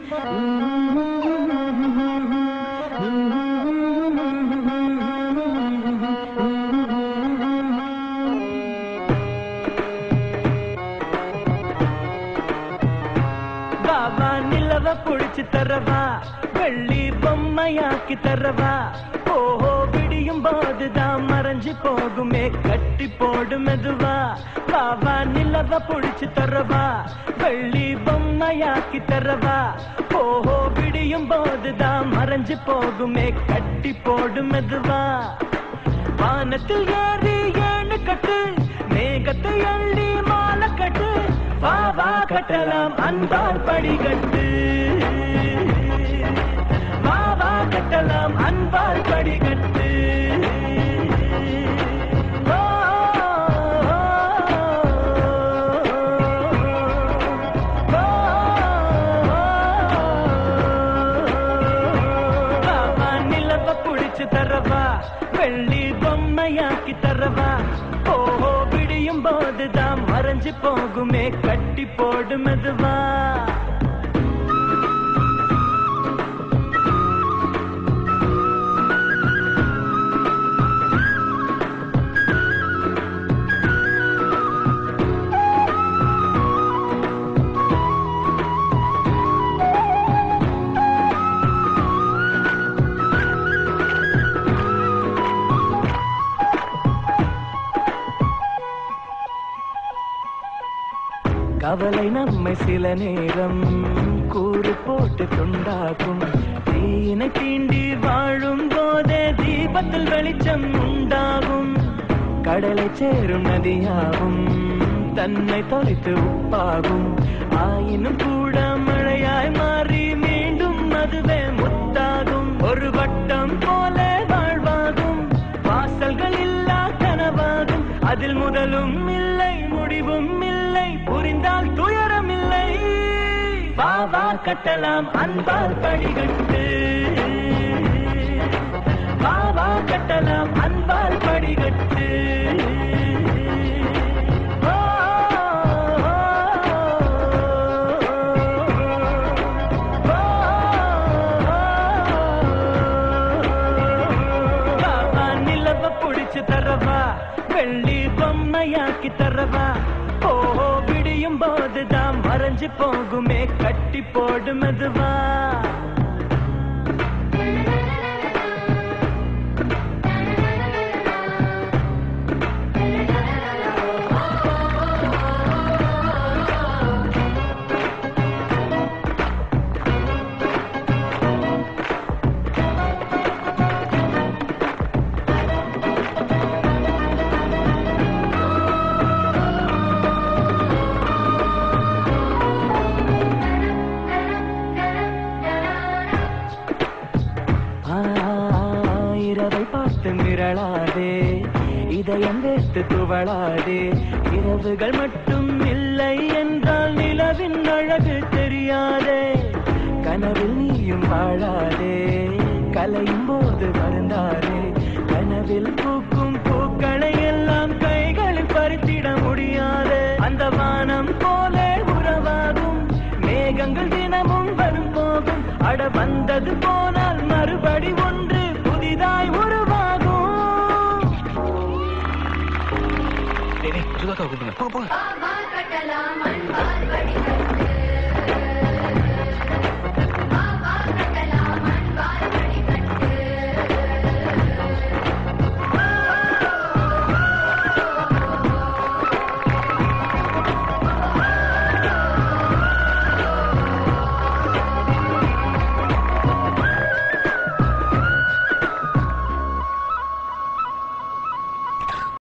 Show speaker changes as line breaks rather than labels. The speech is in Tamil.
பாபா நிலவ புடிச்சு தரவா, வெள்ளி பொம்மையாக்கி தரவா. ஓஹோ விடியும் போதுதான் மறைஞ்சு போகுமே கட்டி போடு மெதுவா. பாபா நிலவ புடிச்சு தரவா, வெள்ளி பொம்மையாக்கி தரவா. ஓஹோ விடியும் போதுதான் மறைஞ்சு போகுமே கட்டி போடு மெதுவா. வானத்தில் ஏறி ஏழு கட்டு, மேகத்தை அள்ளி மாலை கட்டு. பாவா கட்டலாம் அன்பால் படிகட்டு, பாவா கட்டலாம் அன்பால் படிகட்டு. பாவா நிலவ புடிச்சு தரவா, வெள்ளி பொம்மையாக்கி தரவா. ஓஹோ விடியும் போதுதான் மறைஞ்சு போகுமே கட்டி போடு மெதுவா. கவலை நம்மை சில நேரம் கூறு போட்டு கொண்டாகும். தீயினை தீண்டி வாழும் போதே தீபத்தில் வெளிச்சம் உண்டாகும். கடலை சேரும் நதியாகும் தன்னை தொலைத்து உப்பாகும். ஆயினும் கூட மழையாய் மாறி மீண்டும் அதுவே முத்தாகும். ஒரு வட்டம் போல வாழ்வாகும், வாசல்கள் இல்லா கனவாகும். அதில் முதலும் இல்லை முடிவும் இல்லை, புரிந்தால் துயரம் இல்லை. பாவா கட்டலாம் அன்பால் படிகட்டு, பாவா கட்டலாம் அன்பால் படிகட்டு. பாவா நிலவ புடிச்சு தரவா, வெள்ளி பொம்மையாக்கி தரவா. ஓஹோ விடியும் போதுதான் மறைஞ்சு போகுமே கட்டி போடு மெதுவா. இரவை பார்த்து மிரளாதே, இதயம் வேத்து துவளாதே. இரவுகள் மட்டும் இல்லை என்றால் நிலவின் அழகு தெரியாதே. கனவில் நீயும் வாழாதே, கலையும் போது வருந்தாதே. கனவில் பூக்கும் பூக்களை எல்லாம் கைகளில் பறித்திட முடியாதே. அந்த வானம் போல உறவாகும், மேகங்கள் தினமும் வரும் போகும். அட வந்தது போனால் மறுபடி ஒன்று புதிதாய் உருவாகும்.
சுதாக்கா கூப்பிடுங்க, போங்க போங்க.